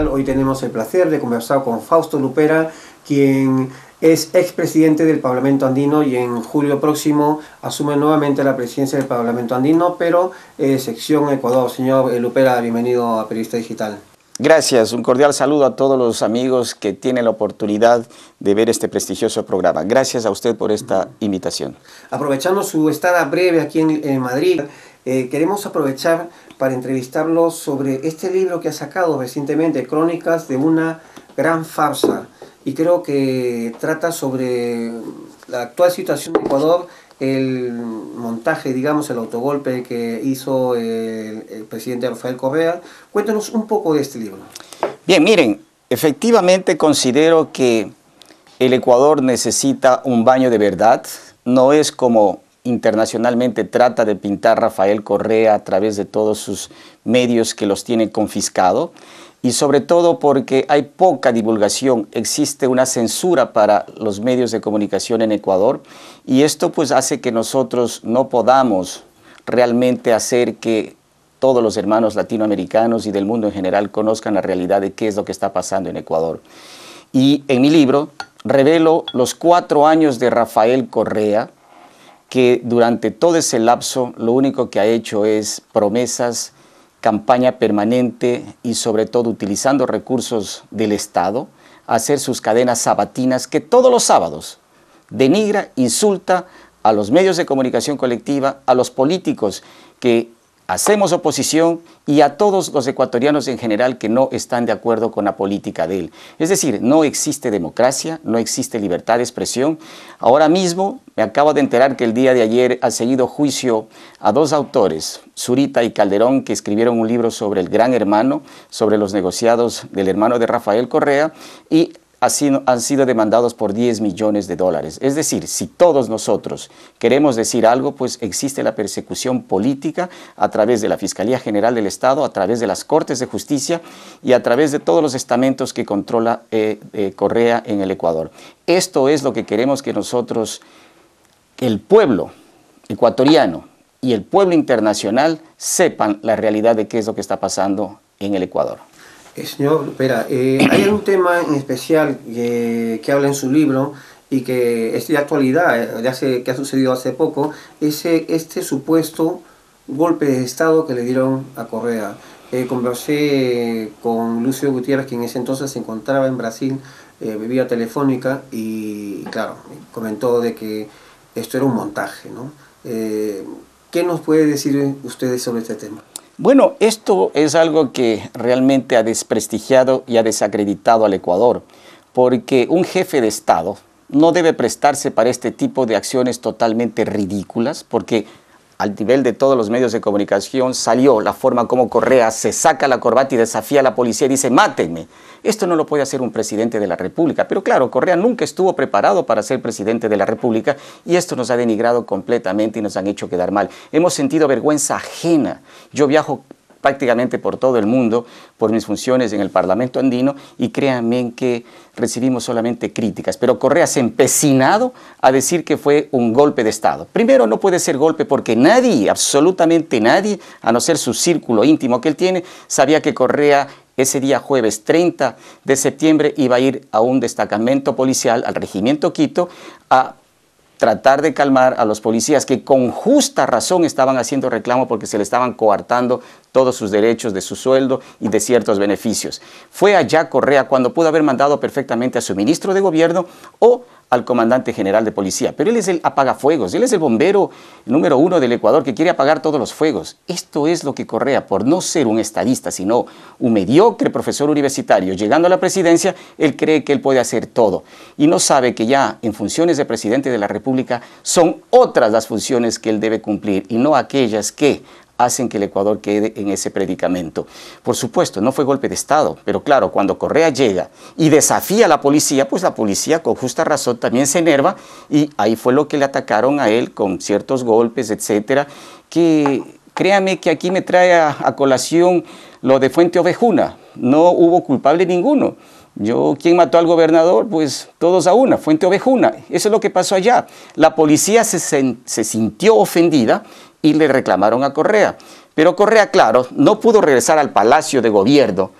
Digital. Hoy tenemos el placer de conversar con Fausto Lupera, quien es expresidente del Parlamento Andino y en julio próximo asume nuevamente la presidencia del Parlamento Andino, pero sección Ecuador. Señor Lupera, bienvenido a Periodista Digital. Gracias, un cordial saludo a todos los amigos que tienen la oportunidad de ver este prestigioso programa. Gracias a usted por esta invitación. Aprovechando su estada breve aquí en Madrid, queremos aprovechar para entrevistarlo sobre este libro que ha sacado recientemente, Crónicas de una gran farsa. Y creo que trata sobre la actual situación de Ecuador, el montaje, digamos, el autogolpe que hizo el presidente Rafael Correa. Cuéntanos un poco de este libro. Bien, miren, efectivamente considero que el Ecuador necesita un baño de verdad. No es como internacionalmente trata de pintar Rafael Correa a través de todos sus medios que los tienen confiscado. Y sobre todo porque hay poca divulgación, existe una censura para los medios de comunicación en Ecuador y esto pues hace que nosotros no podamos realmente hacer que todos los hermanos latinoamericanos y del mundo en general conozcan la realidad de qué es lo que está pasando en Ecuador. Y en mi libro revelo los 4 años de Rafael Correa, que durante todo ese lapso lo único que ha hecho es promesas, campaña permanente y sobre todo utilizando recursos del Estado, hacer sus cadenas sabatinas que todos los sábados denigra, insulta a los medios de comunicación colectiva, a los políticos que hacemos oposición y a todos los ecuatorianos en general que no están de acuerdo con la política de él. Es decir, no existe democracia, no existe libertad de expresión. Ahora mismo me acabo de enterar que el día de ayer ha seguido juicio a 2 autores, Zurita y Calderón, que escribieron un libro sobre el Gran Hermano, sobre los negociados del hermano de Rafael Correa, y han sido demandados por $10 millones. Es decir, si todos nosotros queremos decir algo, pues existe la persecución política a través de la Fiscalía General del Estado, a través de las Cortes de Justicia y a través de todos los estamentos que controla Correa en el Ecuador. Esto es lo que queremos que nosotros, el pueblo ecuatoriano y el pueblo internacional, sepan la realidad de qué es lo que está pasando en el Ecuador. Señor Lupera, hay un tema en especial que habla en su libro y que es de actualidad, que ha sucedido hace poco, este supuesto golpe de Estado que le dieron a Correa. Conversé con Lucio Gutiérrez, quien en ese entonces se encontraba en Brasil, vía telefónica, y claro, comentó de que esto era un montaje, ¿no? ¿Qué nos puede decir ustedes sobre este tema? Bueno, esto es algo que realmente ha desprestigiado y ha desacreditado al Ecuador, porque un jefe de Estado no debe prestarse para este tipo de acciones totalmente ridículas, porque al nivel de todos los medios de comunicación salió la forma como Correa se saca la corbata y desafía a la policía y dice «mátenme». Esto no lo puede hacer un presidente de la República, pero claro, Correa nunca estuvo preparado para ser presidente de la República y esto nos ha denigrado completamente y nos han hecho quedar mal. Hemos sentido vergüenza ajena. Yo viajo prácticamente por todo el mundo por mis funciones en el Parlamento Andino y créanme que recibimos solamente críticas, pero Correa se ha empecinado a decir que fue un golpe de Estado. Primero, no puede ser golpe porque nadie, absolutamente nadie, a no ser su círculo íntimo que él tiene, sabía que Correa ese día jueves 30 de septiembre iba a ir a un destacamento policial, al Regimiento Quito, a tratar de calmar a los policías que con justa razón estaban haciendo reclamo porque se le estaban coartando todos sus derechos de su sueldo y de ciertos beneficios. Fue allá Correa cuando pudo haber mandado perfectamente a su ministro de gobierno o al comandante general de policía, pero él es el apagafuegos, él es el bombero número 1 del Ecuador que quiere apagar todos los fuegos. Esto es lo que Correa, por no ser un estadista, sino un mediocre profesor universitario, llegando a la presidencia, él cree que él puede hacer todo y no sabe que ya en funciones de presidente de la República son otras las funciones que él debe cumplir y no aquellas que hacen que el Ecuador quede en ese predicamento. Por supuesto, no fue golpe de Estado, pero claro, cuando Correa llega y desafía a la policía, pues la policía con justa razón también se enerva y ahí fue lo que le atacaron a él con ciertos golpes, etcétera, que créame que aquí me trae a colación lo de Fuente Ovejuna. No hubo culpable ninguno. ¿Quién mató al gobernador? Pues todos a una, Fuente Ovejuna. Eso es lo que pasó allá. La policía se sintió ofendida y le reclamaron a Correa. Pero Correa, claro, no pudo regresar al Palacio de Gobierno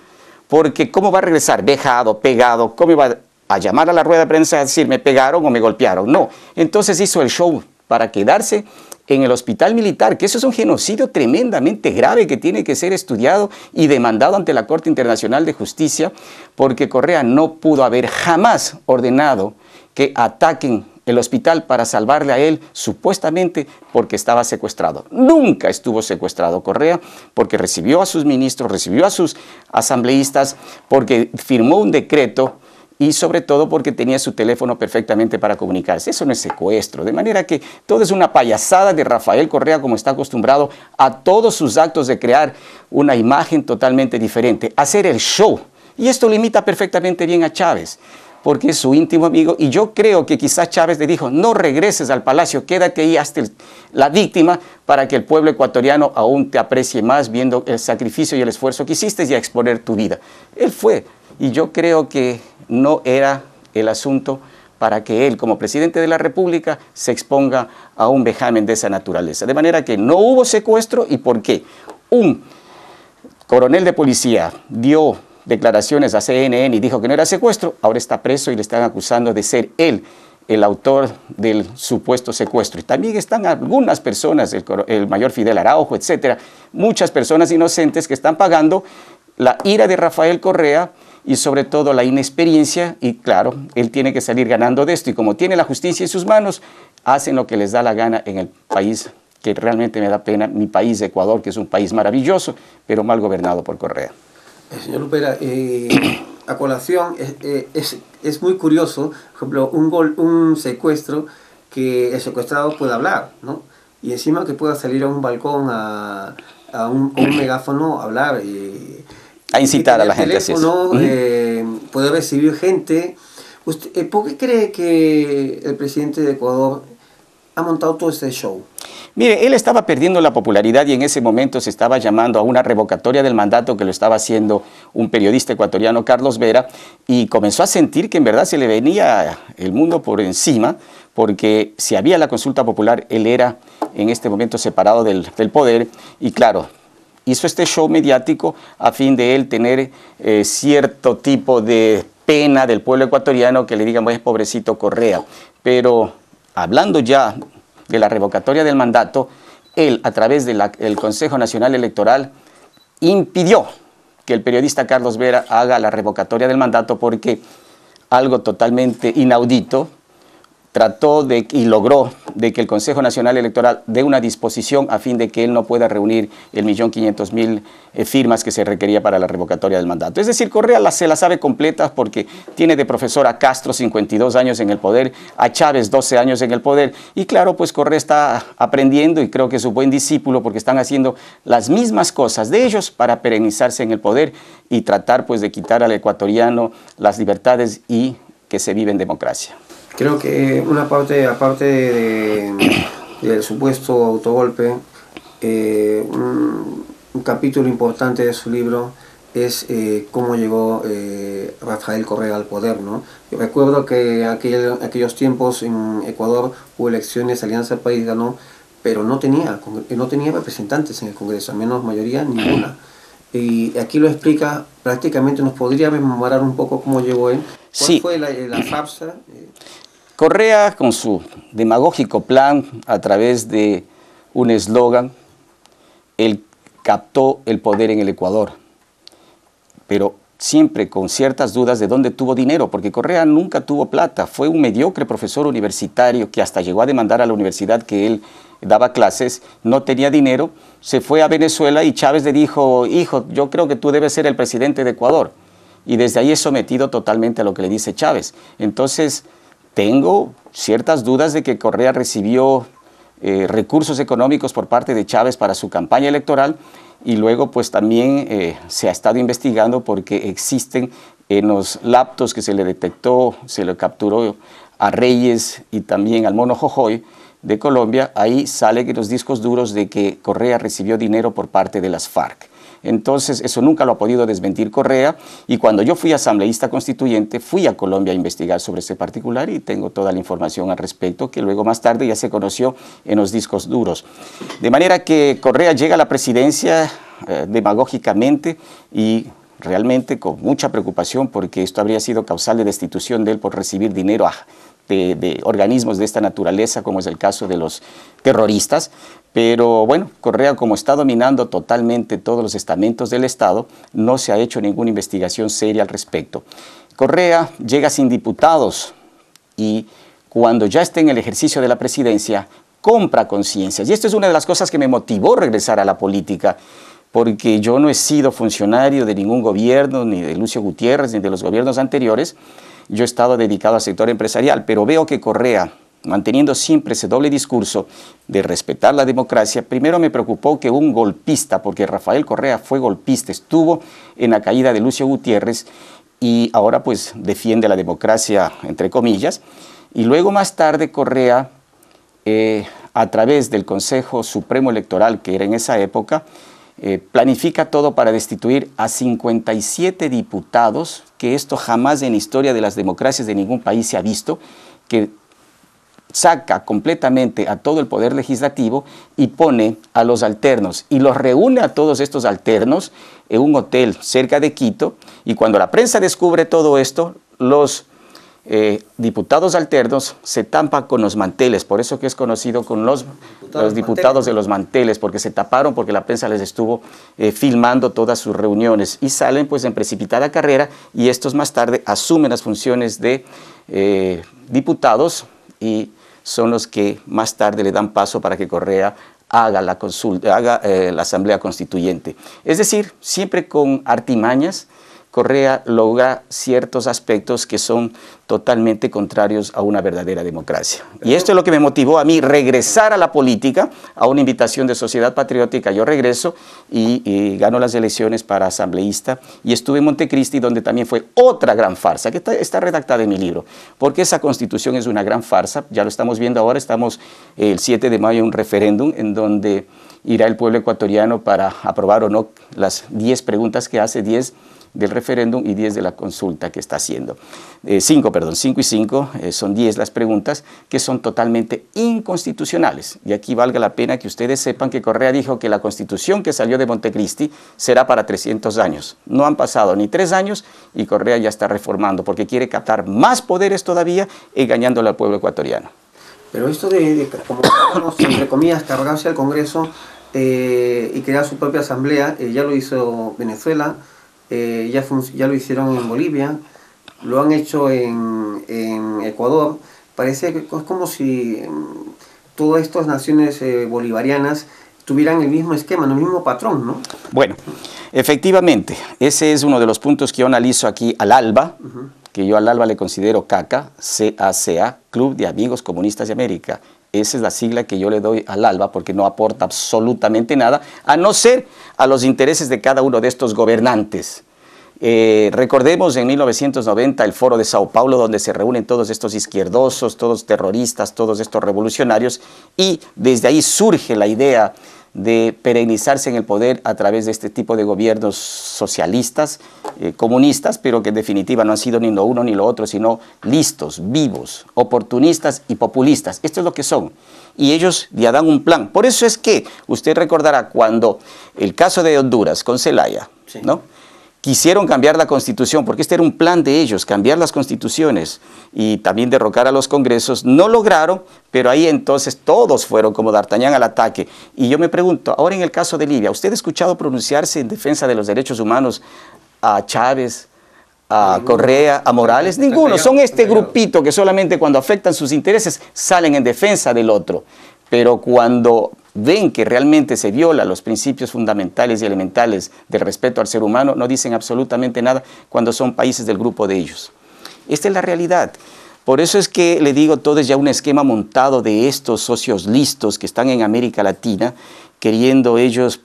porque ¿cómo va a regresar? Vejado, pegado, ¿cómo iba a llamar a la rueda de prensa a decir me pegaron o me golpearon? No, entonces hizo el show para quedarse en el hospital militar, que eso es un genocidio tremendamente grave que tiene que ser estudiado y demandado ante la Corte Internacional de Justicia, porque Correa no pudo haber jamás ordenado que ataquen el hospital para salvarle a él, supuestamente porque estaba secuestrado. Nunca estuvo secuestrado Correa, porque recibió a sus ministros, recibió a sus asambleístas, porque firmó un decreto y sobre todo porque tenía su teléfono perfectamente para comunicarse. Eso no es secuestro, de manera que todo es una payasada de Rafael Correa, como está acostumbrado a todos sus actos de crear una imagen totalmente diferente, hacer el show. Y esto lo imita perfectamente bien a Chávez, porque es su íntimo amigo, y yo creo que quizás Chávez le dijo, no regreses al palacio, quédate ahí hasta la víctima para que el pueblo ecuatoriano aún te aprecie más viendo el sacrificio y el esfuerzo que hiciste y a exponer tu vida. Él fue, y yo creo que no era el asunto para que él, como presidente de la República, se exponga a un vejamen de esa naturaleza. De manera que no hubo secuestro. ¿Y por qué? Un coronel de policía dio declaraciones a CNN y dijo que no era secuestro, ahora está preso y le están acusando de ser él el autor del supuesto secuestro. Y también están algunas personas, el mayor Fidel Araujo, etcétera, muchas personas inocentes que están pagando la ira de Rafael Correa y sobre todo la inexperiencia, y claro, él tiene que salir ganando de esto, y como tiene la justicia en sus manos, hacen lo que les da la gana en el país, que realmente me da pena, mi país, Ecuador, que es un país maravilloso, pero mal gobernado por Correa. Señor Lupera, a colación, es muy curioso, por ejemplo, un secuestro, que el secuestrado pueda hablar, ¿no? Y encima que pueda salir a un balcón con un megáfono a hablar. A incitar a la gente, así es. Puede recibir gente. ¿Por qué cree que el presidente de Ecuador ha montado todo este show? Mire, él estaba perdiendo la popularidad y en ese momento se estaba llamando a una revocatoria del mandato que lo estaba haciendo un periodista ecuatoriano, Carlos Vera, y comenzó a sentir que en verdad se le venía el mundo por encima, porque si había la consulta popular, él era en este momento separado del poder, y claro, hizo este show mediático a fin de él tener cierto tipo de pena del pueblo ecuatoriano, que le digan, pues pobrecito Correa. Pero hablando ya de la revocatoria del mandato, él a través del Consejo Nacional Electoral impidió que el periodista Carlos Vera haga la revocatoria del mandato, porque algo totalmente inaudito, trató y logró de que el Consejo Nacional Electoral dé una disposición a fin de que él no pueda reunir el 1.500.000 firmas que se requería para la revocatoria del mandato. Es decir, Correa se la sabe completa, porque tiene de profesor a Castro 52 años en el poder, a Chávez 12 años en el poder, y claro, pues Correa está aprendiendo, y creo que es un buen discípulo, porque están haciendo las mismas cosas de ellos para perennizarse en el poder y tratar pues de quitar al ecuatoriano las libertades y que se vive en democracia. Creo que una parte, aparte del supuesto autogolpe, un capítulo importante de su libro es cómo llegó Rafael Correa al poder, ¿no? Yo recuerdo que en aquellos tiempos en Ecuador hubo elecciones, Alianza País ganó, pero no tenía representantes en el Congreso, al menos mayoría ninguna. Y aquí lo explica, prácticamente nos podría memorar un poco cómo llegó él. ¿Cuál fue la farsa? Correa, con su demagógico plan, a través de un eslogan, él captó el poder en el Ecuador, pero siempre con ciertas dudas de dónde tuvo dinero, porque Correa nunca tuvo plata, fue un mediocre profesor universitario que hasta llegó a demandar a la universidad que él daba clases, no tenía dinero, se fue a Venezuela y Chávez le dijo, hijo, yo creo que tú debes ser el presidente de Ecuador, y desde ahí es sometido totalmente a lo que le dice Chávez. Entonces, tengo ciertas dudas de que Correa recibió recursos económicos por parte de Chávez para su campaña electoral, y luego pues también se ha estado investigando porque existen en los laptops que se le detectó, se le capturó a Reyes y también al Mono Jojoy de Colombia, ahí salen los discos duros de que Correa recibió dinero por parte de las FARC. Entonces, eso nunca lo ha podido desmentir Correa, y cuando yo fui asambleísta constituyente, fui a Colombia a investigar sobre ese particular y tengo toda la información al respecto, que luego más tarde ya se conoció en los discos duros. De manera que Correa llega a la presidencia demagógicamente y realmente con mucha preocupación porque esto habría sido causal de destitución de él por recibir dinero de organismos de esta naturaleza, como es el caso de los terroristas. Pero bueno, Correa, como está dominando totalmente todos los estamentos del Estado, no se ha hecho ninguna investigación seria al respecto. Correa llega sin diputados y cuando ya está en el ejercicio de la presidencia, compra conciencias. Y esto es una de las cosas que me motivó a regresar a la política, porque yo no he sido funcionario de ningún gobierno, ni de Lucio Gutiérrez, ni de los gobiernos anteriores. Yo he estado dedicado al sector empresarial, pero veo que Correa, manteniendo siempre ese doble discurso de respetar la democracia, primero me preocupó que un golpista, porque Rafael Correa fue golpista, estuvo en la caída de Lucio Gutiérrez y ahora pues defiende la democracia, entre comillas. Y luego más tarde Correa, a través del Consejo Supremo Electoral, que era en esa época, planifica todo para destituir a 57 diputados, que esto jamás en la historia de las democracias de ningún país se ha visto, que saca completamente a todo el poder legislativo y pone a los alternos y los reúne a todos estos alternos en un hotel cerca de Quito, y cuando la prensa descubre todo esto, los diputados alternos se tampan con los manteles, por eso que es conocido con los diputados de los manteles, porque se taparon porque la prensa les estuvo filmando todas sus reuniones y salen pues en precipitada carrera, y estos más tarde asumen las funciones de diputados y son los que más tarde le dan paso para que Correa haga la consulta, haga la asamblea constituyente. Es decir, siempre con artimañas, Correa logra ciertos aspectos que son totalmente contrarios a una verdadera democracia. Y esto es lo que me motivó a mí regresar a la política, a una invitación de Sociedad Patriótica. Yo regreso y gano las elecciones para asambleísta, y estuve en Montecristi, donde también fue otra gran farsa, que está redactada en mi libro, porque esa constitución es una gran farsa. Ya lo estamos viendo ahora, estamos el 7 de mayo en un referéndum en donde irá el pueblo ecuatoriano para aprobar o no las 10 preguntas que hace, 10 del referéndum y 10 de la consulta que está haciendo. 5 y 5, son 10 las preguntas que son totalmente inconstitucionales. Y aquí valga la pena que ustedes sepan que Correa dijo que la constitución que salió de Montecristi será para 300 años. No han pasado ni 3 años y Correa ya está reformando porque quiere captar más poderes todavía, engañándole al pueblo ecuatoriano. Pero esto como entre comillas, cargarse al Congreso y crear su propia asamblea, ya lo hizo Venezuela, ya lo hicieron en Bolivia, lo han hecho en Ecuador. Parece que es como si todas estas naciones bolivarianas tuvieran el mismo esquema, el mismo patrón, ¿no? Bueno, efectivamente, ese es uno de los puntos que yo analizo aquí al ALBA, que yo al ALBA le considero CACA, CACA, Club de Amigos Comunistas de América. Esa es la sigla que yo le doy al ALBA porque no aporta absolutamente nada, a no ser a los intereses de cada uno de estos gobernantes. Recordemos en 1990 el Foro de Sao Paulo, donde se reúnen todos estos izquierdosos, todos terroristas, todos estos revolucionarios, y desde ahí surge la idea de perennizarse en el poder a través de este tipo de gobiernos socialistas, comunistas, pero que en definitiva no han sido ni lo uno ni lo otro, sino listos, vivos, oportunistas y populistas. Esto es lo que son. Y ellos ya dan un plan. Por eso es que usted recordará cuando el caso de Honduras con Zelaya, sí, ¿no?, quisieron cambiar la constitución, porque este era un plan de ellos, cambiar las constituciones y también derrocar a los congresos. No lograron, pero ahí entonces todos fueron como D'Artagnan al ataque. Y yo me pregunto, ahora en el caso de Libia, ¿usted ha escuchado pronunciarse en defensa de los derechos humanos a Chávez, a Correa, a Morales? Ninguno. Son este grupito que solamente cuando afectan sus intereses salen en defensa del otro. Pero cuando ven que realmente se violan los principios fundamentales y elementales del respeto al ser humano, no dicen absolutamente nada cuando son países del grupo de ellos. Esta es la realidad. Por eso es que le digo, todo es ya un esquema montado de estos socios listos que están en América Latina, queriendo ellos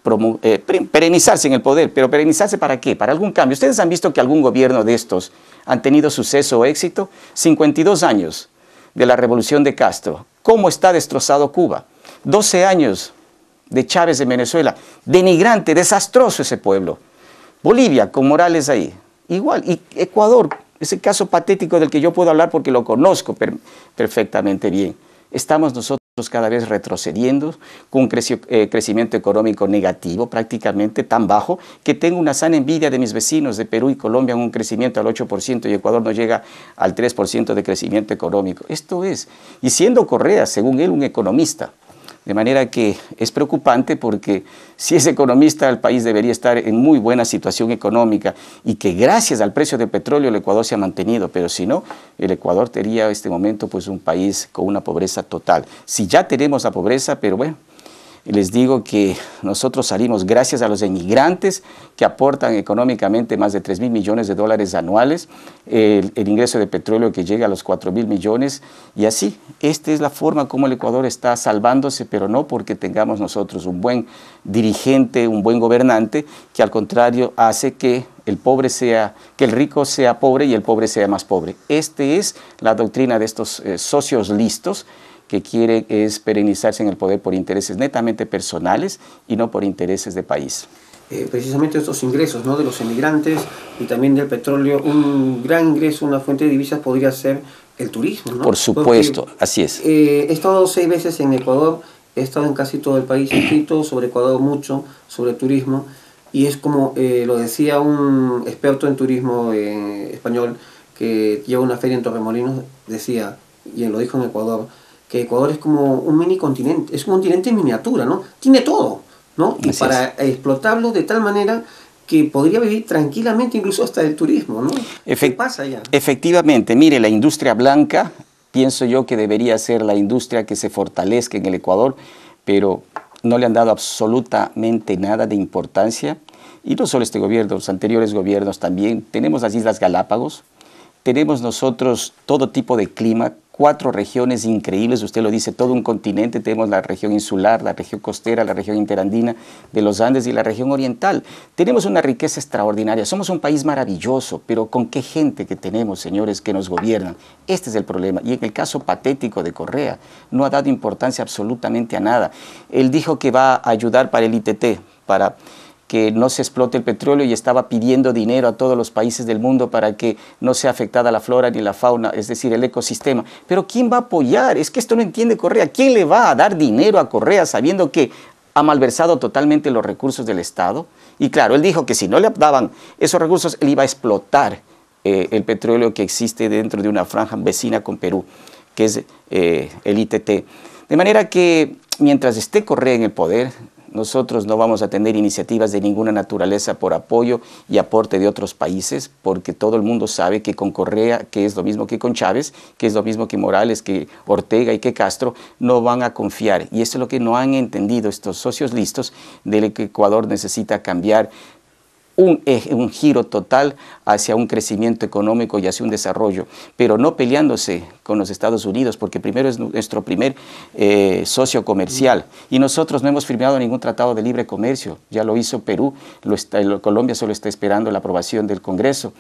perennizarse en el poder. ¿Pero perennizarse para qué? ¿Para algún cambio? ¿Ustedes han visto que algún gobierno de estos han tenido suceso o éxito? 52 años de la revolución de Castro. ¿Cómo está destrozado Cuba? 12 años de Chávez en Venezuela. Denigrante, desastroso ese pueblo. Bolivia, con Morales ahí. Igual. Y Ecuador, ese caso patético del que yo puedo hablar porque lo conozco perfectamente bien. Estamos nosotros cada vez retrocediendo, con un crecimiento económico negativo, prácticamente tan bajo, que tengo una sana envidia de mis vecinos de Perú y Colombia en un crecimiento al 8% y Ecuador no llega al 3% de crecimiento económico. Esto es, y siendo Correa, según él, un economista. De manera que es preocupante porque si es economista el país debería estar en muy buena situación económica y que gracias al precio del petróleo el Ecuador se ha mantenido, pero si no, el Ecuador tendría en este momento pues un país con una pobreza total. Si ya tenemos la pobreza, pero bueno, les digo que nosotros salimos gracias a los inmigrantes que aportan económicamente más de 3.000 millones de dólares anuales, el ingreso de petróleo que llega a los 4.000 millones y así. Esta es la forma como el Ecuador está salvándose, pero no porque tengamos nosotros un buen dirigente, un buen gobernante, que al contrario hace que el rico sea pobre y el pobre sea más pobre. Esta es la doctrina de estos socios listos que quiere es perenizarse en el poder por intereses netamente personales y no por intereses de país. Precisamente estos ingresos, ¿no?, de los emigrantes y también del petróleo, un gran ingreso, una fuente de divisas podría ser el turismo, ¿no? Por supuesto, porque, así es. He estado 6 veces en Ecuador, he estado en casi todo el país, he escrito sobre Ecuador mucho, sobre turismo, y es como lo decía un experto en turismo español que lleva una feria en Torremolinos, decía, y él lo dijo en Ecuador, que Ecuador es como un mini continente, es un continente en miniatura, ¿no? Tiene todo, ¿no? Y para explotarlo de tal manera que podría vivir tranquilamente incluso hasta el turismo, ¿no? ¿Qué pasa allá? Efectivamente, mire, la industria blanca, pienso yo que debería ser la industria que se fortalezca en el Ecuador, pero no le han dado absolutamente nada de importancia. Y no solo este gobierno, los anteriores gobiernos también. Tenemos las Islas Galápagos, tenemos nosotros todo tipo de clima, 4 regiones increíbles, usted lo dice, todo un continente. Tenemos la región insular, la región costera, la región interandina de los Andes y la región oriental. Tenemos una riqueza extraordinaria, somos un país maravilloso, pero ¿con qué gente que tenemos, señores, que nos gobiernan? Este es el problema. Y en el caso patético de Correa, no ha dado importancia absolutamente a nada. Él dijo que va a ayudar para el ITT, para que no se explote el petróleo y estaba pidiendo dinero a todos los países del mundo para que no sea afectada la flora ni la fauna, es decir, el ecosistema. Pero ¿quién va a apoyar? Es que esto no entiende Correa. ¿Quién le va a dar dinero a Correa sabiendo que ha malversado totalmente los recursos del Estado? Y claro, él dijo que si no le daban esos recursos, él iba a explotar el petróleo que existe dentro de una franja vecina con Perú, que es el ITT. De manera que mientras esté Correa en el poder, nosotros no vamos a tener iniciativas de ninguna naturaleza por apoyo y aporte de otros países, porque todo el mundo sabe que con Correa, que es lo mismo que con Chávez, que es lo mismo que Morales, que Ortega y que Castro, no van a confiar. Y eso es lo que no han entendido estos socios listos, de que Ecuador necesita cambiar un giro total hacia un crecimiento económico y hacia un desarrollo, pero no peleándose con los Estados Unidos, porque primero es nuestro primer socio comercial y nosotros no hemos firmado ningún tratado de libre comercio. Ya lo hizo Perú, Colombia solo está esperando la aprobación del Congreso.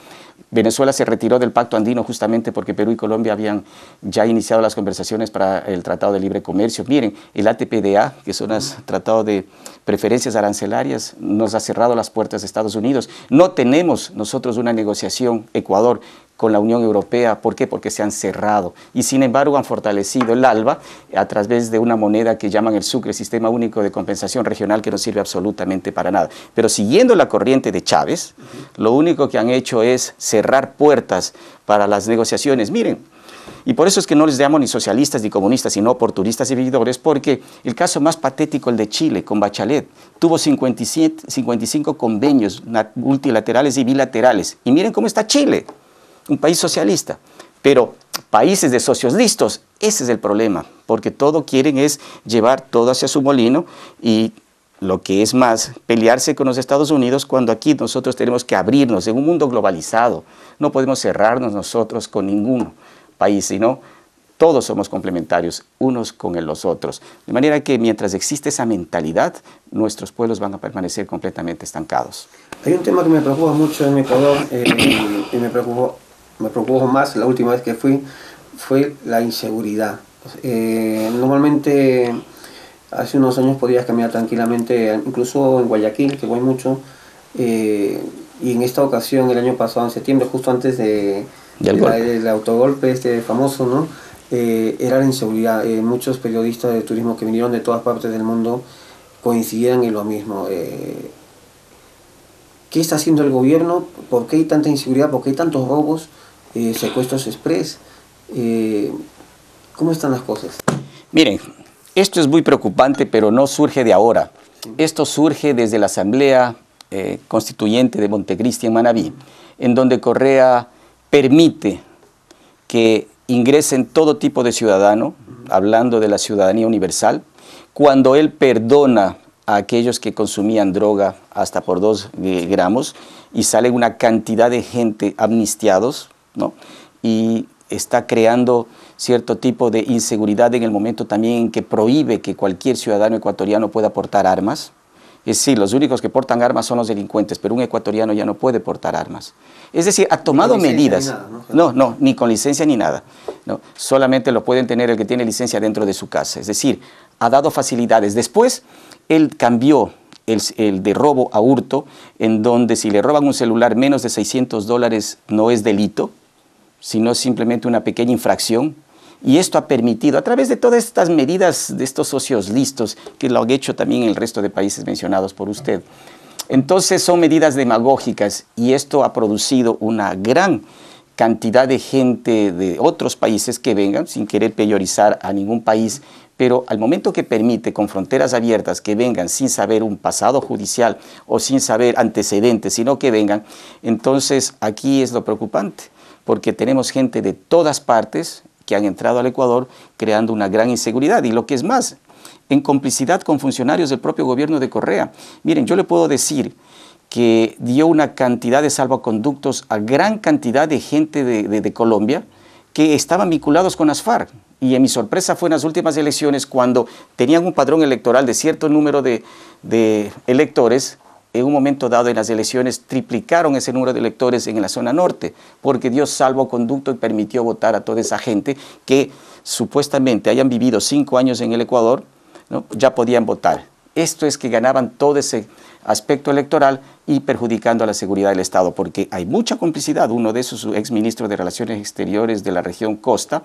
Venezuela se retiró del Pacto Andino justamente porque Perú y Colombia habían ya iniciado las conversaciones para el Tratado de Libre Comercio. Miren, el ATPDA, que son los tratados de preferencias arancelarias, nos ha cerrado las puertas de Estados Unidos. No tenemos nosotros una negociación, Ecuador, con la Unión Europea. ¿Por qué? Porque se han cerrado y sin embargo han fortalecido el ALBA a través de una moneda que llaman el Sucre, Sistema Único de Compensación Regional, que no sirve absolutamente para nada. Pero siguiendo la corriente de Chávez, lo único que han hecho es cerrar puertas para las negociaciones. Miren, y por eso es que no les llamo ni socialistas ni comunistas, sino oportunistas y vividores, porque el caso más patético, el de Chile, con Bachelet, tuvo 55 convenios multilaterales y bilaterales. Y miren cómo está Chile, un país socialista. Pero países de socios listos, ese es el problema, porque todo quieren es llevar todo hacia su molino y lo que es más, pelearse con los Estados Unidos cuando aquí nosotros tenemos que abrirnos en un mundo globalizado. No podemos cerrarnos nosotros con ningún país, sino todos somos complementarios unos con los otros. De manera que mientras existe esa mentalidad, nuestros pueblos van a permanecer completamente estancados. Hay un tema que me preocupa mucho en Ecuador y me preocupó más la última vez que fue la inseguridad. Normalmente hace unos años podías caminar tranquilamente, incluso en Guayaquil, que voy mucho, y en esta ocasión, el año pasado, en septiembre, justo antes del autogolpe famoso, ¿no? era la inseguridad. Muchos periodistas de turismo que vinieron de todas partes del mundo coincidían en lo mismo. ¿Qué está haciendo el gobierno? ¿Por qué hay tanta inseguridad? ¿Por qué hay tantos robos? Secuestros express. ¿Cómo están las cosas? Miren, esto es muy preocupante, pero no surge de ahora. Sí. Esto surge desde la Asamblea Constituyente de Montecristi en Manabí, en donde Correa permite que ingresen todo tipo de ciudadano, hablando de la ciudadanía universal, cuando él perdona a aquellos que consumían droga hasta por 2 gramos y sale una cantidad de gente amnistiados, ¿no? Y está creando cierto tipo de inseguridad en el momento también en que prohíbe que cualquier ciudadano ecuatoriano pueda portar armas. Es decir, los únicos que portan armas son los delincuentes, pero un ecuatoriano ya no puede portar armas. Es decir, ha tomado medidas. No, ni con licencia ni nada. No, solamente lo pueden tener el que tiene licencia dentro de su casa. Es decir, ha dado facilidades. Después, él cambió el de robo a hurto, en donde si le roban un celular menos de $600 no es delito, sino simplemente una pequeña infracción. Y esto ha permitido, a través de todas estas medidas de estos socios listos, que lo han hecho también en el resto de países mencionados por usted. Entonces son medidas demagógicas y esto ha producido una gran cantidad de gente de otros países que vengan, sin querer peyorizar a ningún país, pero al momento que permite con fronteras abiertas que vengan sin saber un pasado judicial o sin saber antecedentes, sino que vengan, entonces aquí es lo preocupante, porque tenemos gente de todas partes que han entrado al Ecuador creando una gran inseguridad. Y lo que es más, en complicidad con funcionarios del propio gobierno de Correa. Miren, yo le puedo decir que dio una cantidad de salvoconductos a gran cantidad de gente de Colombia que estaban vinculados con las FARC. Y en mi sorpresa fue en las últimas elecciones cuando tenían un padrón electoral de cierto número de electores. En un momento dado en las elecciones triplicaron ese número de electores en la zona norte, porque dio salvoconducto y permitió votar a toda esa gente que supuestamente hayan vivido 5 años en el Ecuador, ¿no? Ya podían votar. Esto es que ganaban todo ese aspecto electoral y perjudicando a la seguridad del Estado, porque hay mucha complicidad. Uno de esos, su exministro de Relaciones Exteriores de la región Costa,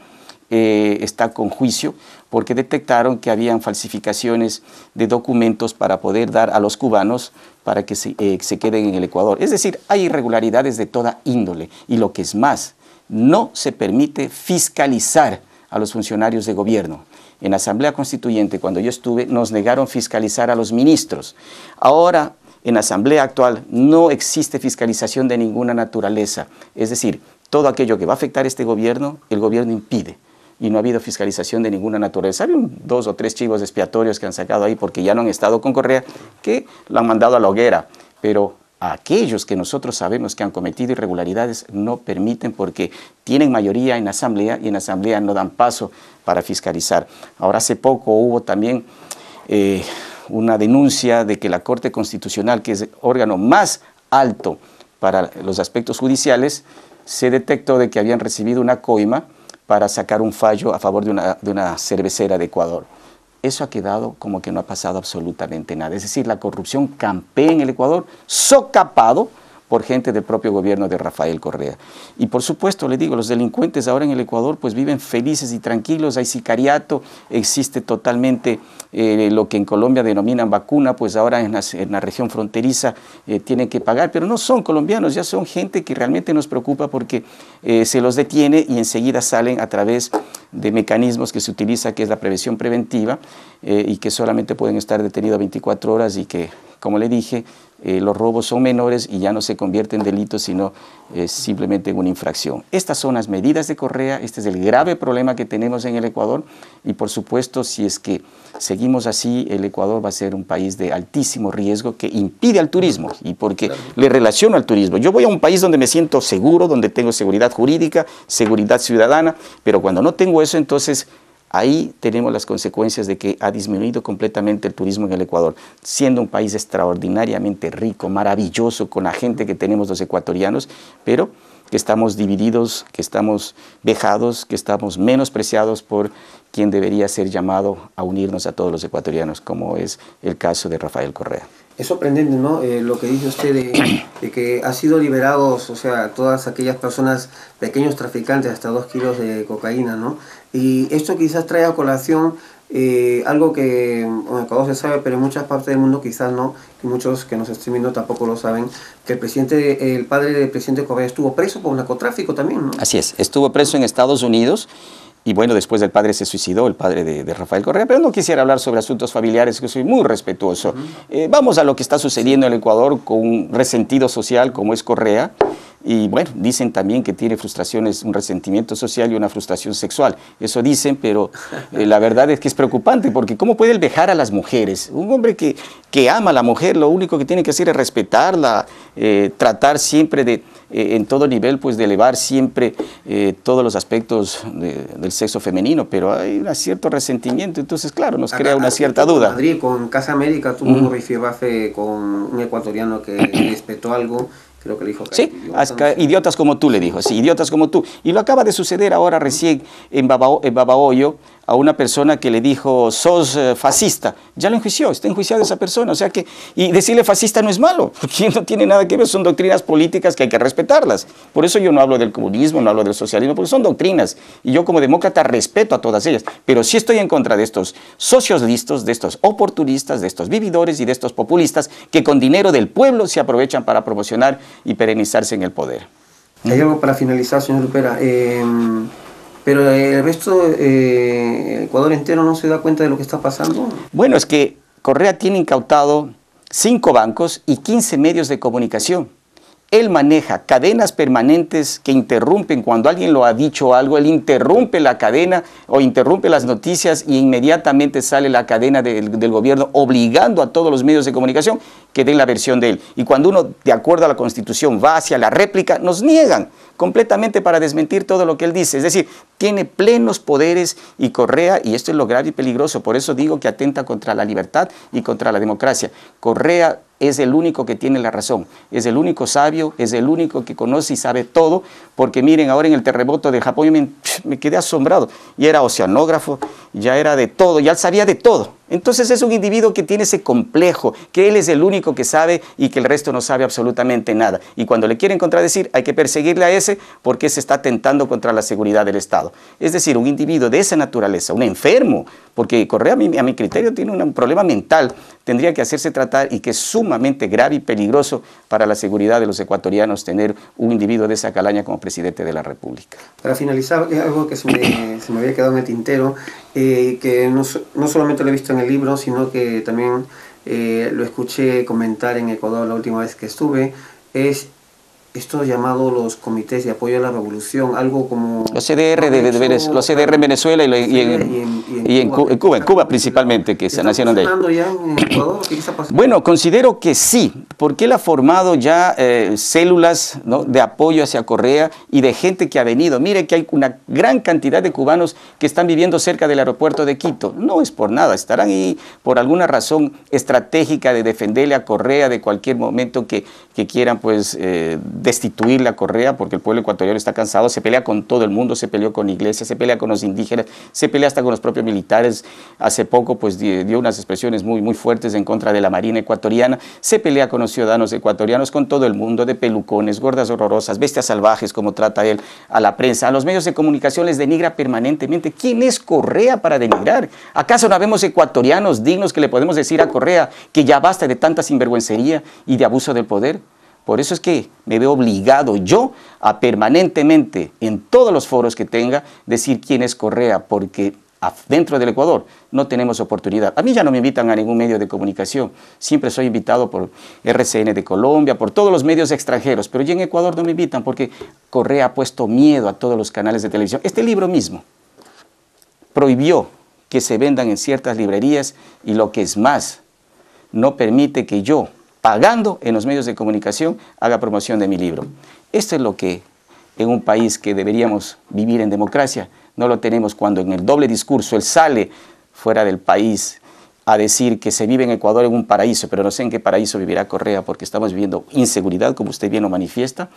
está con juicio porque detectaron que habían falsificaciones de documentos para poder dar a los cubanos para que se queden en el Ecuador. Es decir, hay irregularidades de toda índole y lo que es más, no se permite fiscalizar a los funcionarios de gobierno. En la Asamblea Constituyente, cuando yo estuve, nos negaron fiscalizar a los ministros. Ahora, en la Asamblea actual, no existe fiscalización de ninguna naturaleza. Es decir, todo aquello que va a afectar a este gobierno, el gobierno impide. Y no ha habido fiscalización de ninguna naturaleza. Hay 2 o 3 chivos expiatorios que han sacado ahí porque ya no han estado con Correa, que lo han mandado a la hoguera. Pero a aquellos que nosotros sabemos que han cometido irregularidades no permiten porque tienen mayoría en la Asamblea y en la Asamblea no dan paso para fiscalizar. Ahora hace poco hubo también una denuncia de que la Corte Constitucional, que es el órgano más alto para los aspectos judiciales, se detectó de que habían recibido una coima para sacar un fallo a favor de una cervecera de Ecuador. Eso ha quedado como que no ha pasado absolutamente nada. Es decir, la corrupción campea en el Ecuador, socapado por gente del propio gobierno de Rafael Correa. Y por supuesto, le digo, los delincuentes ahora en el Ecuador pues viven felices y tranquilos, hay sicariato, existe totalmente lo que en Colombia denominan vacuna, pues ahora en la región fronteriza tienen que pagar, pero no son colombianos, ya son gente que realmente nos preocupa porque se los detiene y enseguida salen a través de mecanismos que se utiliza, que es la prevención preventiva, y que solamente pueden estar detenidos 24 horas y que, como le dije, los robos son menores y ya no se convierte en delitos, sino simplemente en una infracción. Estas son las medidas de Correa, este es el grave problema que tenemos en el Ecuador y por supuesto si es que seguimos así, el Ecuador va a ser un país de altísimo riesgo que impide al turismo y porque le relaciono al turismo. Yo voy a un país donde me siento seguro, donde tengo seguridad jurídica, seguridad ciudadana, pero cuando no tengo eso entonces ahí tenemos las consecuencias de que ha disminuido completamente el turismo en el Ecuador, siendo un país extraordinariamente rico, maravilloso, con la gente que tenemos los ecuatorianos, pero que estamos divididos, que estamos vejados, que estamos menospreciados por quien debería ser llamado a unirnos a todos los ecuatorianos, como es el caso de Rafael Correa. Es sorprendente, ¿no? Lo que dice usted de que han sido liberados, o sea, todas aquellas personas, pequeños traficantes, hasta 2 kilos de cocaína, ¿no? Y esto quizás trae a colación algo que en Ecuador se sabe, pero en muchas partes del mundo quizás no, y muchos que nos estén viendo tampoco lo saben, que el padre del presidente Correa estuvo preso por narcotráfico también, ¿no? Así es, estuvo preso en Estados Unidos. Y bueno, después el padre se suicidó, el padre de Rafael Correa, pero no quisiera hablar sobre asuntos familiares, que soy muy respetuoso. Vamos a lo que está sucediendo en el Ecuador con un resentido social como es Correa. Y bueno, dicen también que tiene frustraciones, un resentimiento social y una frustración sexual. Eso dicen, pero la verdad es que es preocupante, porque ¿cómo puede él vejar a las mujeres? Un hombre que ama a la mujer, lo único que tiene que hacer es respetarla, tratar siempre de, en todo nivel, pues de elevar siempre todos los aspectos del sexo femenino, pero hay un cierto resentimiento, entonces claro, nos crea una cierta duda. En Madrid, con Casa América, tuvo un rifirrafe con un ecuatoriano que respetó algo. Creo que le dijo sí, idiotas como tú, le dijo, sí, idiotas como tú. Y lo acaba de suceder ahora recién en Babahoyo, a una persona que le dijo, sos fascista. Ya lo enjuició, está enjuiciada esa persona. O sea que, y decirle fascista no es malo, porque no tiene nada que ver, son doctrinas políticas que hay que respetarlas. Por eso yo no hablo del comunismo, no hablo del socialismo, porque son doctrinas. Y yo como demócrata respeto a todas ellas. Pero sí estoy en contra de estos socios listos, de estos oportunistas, de estos vividores y de estos populistas que con dinero del pueblo se aprovechan para promocionar y perenizarse en el poder. Hay algo para finalizar, señor Lupera. Pero el resto, el Ecuador entero no se da cuenta de lo que está pasando. Bueno, es que Correa tiene incautado 5 bancos y 15 medios de comunicación. Él maneja cadenas permanentes que interrumpen cuando alguien lo ha dicho algo, él interrumpe la cadena o interrumpe las noticias y inmediatamente sale la cadena del gobierno obligando a todos los medios de comunicación que den la versión de él. Y cuando uno, de acuerdo a la Constitución, va hacia la réplica, nos niegan completamente para desmentir todo lo que él dice. Es decir, tiene plenos poderes y Correa, y esto es lo grave y peligroso, por eso digo que atenta contra la libertad y contra la democracia. Correa es el único que tiene la razón, es el único sabio, es el único que conoce y sabe todo, porque miren, ahora en el terremoto de Japón yo me quedé asombrado, ya era oceanógrafo, ya era de todo, ya sabía de todo. Entonces es un individuo que tiene ese complejo, que él es el único que sabe y que el resto no sabe absolutamente nada. Y cuando le quieren contradecir hay que perseguirle a ese porque se está atentando contra la seguridad del Estado. Es decir, un individuo de esa naturaleza, un enfermo, porque Correa a mi criterio tiene un problema mental, tendría que hacerse tratar y que es sumamente grave y peligroso para la seguridad de los ecuatorianos tener un individuo de esa calaña como presidente de la República. Para finalizar, es algo que se me había quedado en el tintero, que no solamente lo he visto en el libro, sino que también lo escuché comentar en Ecuador la última vez que estuve, es esto llamado los comités de apoyo a la revolución, algo como... Los CDR, los CDR en Venezuela y en Cuba principalmente, que se nacieron de ahí. Ya en Ecuador? ¿Qué está pasando? Bueno, considero que sí, porque él ha formado ya células, ¿no?, de apoyo hacia Correa y de gente que ha venido. Mire que hay una gran cantidad de cubanos que están viviendo cerca del aeropuerto de Quito. No es por nada, estarán ahí por alguna razón estratégica de defenderle a Correa de cualquier momento que quieran pues destituirle a Correa, porque el pueblo ecuatoriano está cansado, se pelea con todo el mundo, se peleó con iglesias, se pelea con los indígenas, se pelea hasta con los propios militares. Hace poco pues dio unas expresiones muy fuertes en contra de la Marina ecuatoriana, se pelea con los ciudadanos ecuatorianos, con todo el mundo, de pelucones, gordas horrorosas, bestias salvajes, como trata él a la prensa, a los medios de comunicación les denigra permanentemente. ¿Quién es Correa para denigrar? ¿Acaso no vemos ecuatorianos dignos que le podemos decir a Correa que ya basta de tanta sinvergüencería y de abuso del poder? Por eso es que me veo obligado yo a permanentemente, en todos los foros que tenga, decir quién es Correa, porque dentro del Ecuador no tenemos oportunidad. A mí ya no me invitan a ningún medio de comunicación, siempre soy invitado por RCN de Colombia, por todos los medios extranjeros, pero ya en Ecuador no me invitan porque Correa ha puesto miedo a todos los canales de televisión. Este libro mismo prohibió que se vendan en ciertas librerías y lo que es más, no permite que yo, pagando en los medios de comunicación, haga promoción de mi libro. Esto es lo que en un país que deberíamos vivir en democracia, no lo tenemos cuando en el doble discurso él sale fuera del país a decir que se vive en Ecuador en un paraíso, pero no sé en qué paraíso vivirá Correa porque estamos viviendo inseguridad, como usted bien lo manifiesta,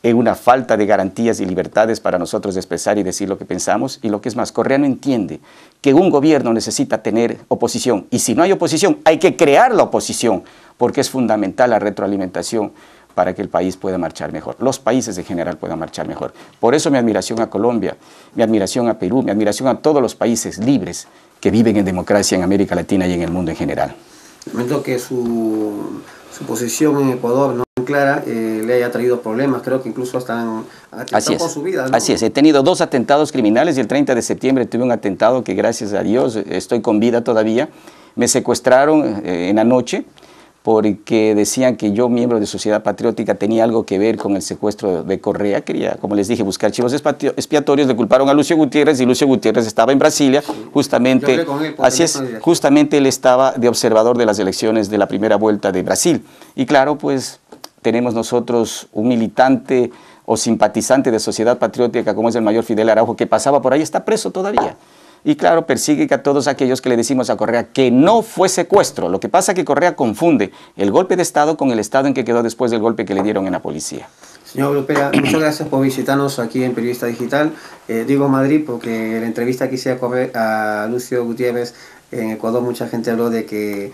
en una falta de garantías y libertades para nosotros de expresar y decir lo que pensamos. Y lo que es más, Correa no entiende que un gobierno necesita tener oposición. Y si no hay oposición, hay que crear la oposición. porque es fundamental la retroalimentación para que el país pueda marchar mejor, los países en general puedan marchar mejor. Por eso mi admiración a Colombia, mi admiración a Perú, mi admiración a todos los países libres que viven en democracia en América Latina y en el mundo en general. Lamento que su posición en Ecuador no clara le haya traído problemas, creo que incluso hasta han atentado por su vida, ¿no? Así es, he tenido 2 atentados criminales y el 30 de septiembre tuve un atentado que gracias a Dios estoy con vida todavía. Me secuestraron en la noche porque decían que yo, miembro de Sociedad Patriótica, tenía algo que ver con el secuestro de Correa. Quería, como les dije, buscar chivos expiatorios. Le culparon a Lucio Gutiérrez y Lucio Gutiérrez estaba en Brasilia, justamente, así es, justamente él estaba de observador de las elecciones de la primera vuelta de Brasil. Y claro, pues tenemos nosotros un militante o simpatizante de Sociedad Patriótica como es el mayor Fidel Araujo, que pasaba por ahí, está preso todavía. Y claro, persigue a todos aquellos que le decimos a Correa que no fue secuestro. Lo que pasa es que Correa confunde el golpe de Estado con el estado en que quedó después del golpe que le dieron en la policía. Señor Lupera, muchas gracias por visitarnos aquí en Periodista Digital. Digo Madrid porque la entrevista que hice a Lucio Gutiérrez en Ecuador, mucha gente habló de que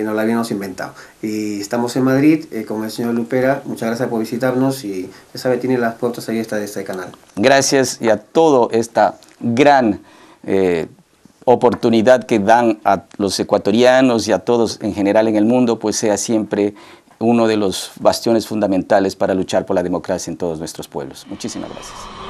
nos la habíamos inventado. Y estamos en Madrid con el señor Lupera. Muchas gracias por visitarnos y ya sabe, tiene las puertas abiertas de este canal. Gracias y a toda esta gran oportunidad que dan a los ecuatorianos y a todos en general en el mundo, pues sea siempre uno de los bastiones fundamentales para luchar por la democracia en todos nuestros pueblos. Muchísimas gracias.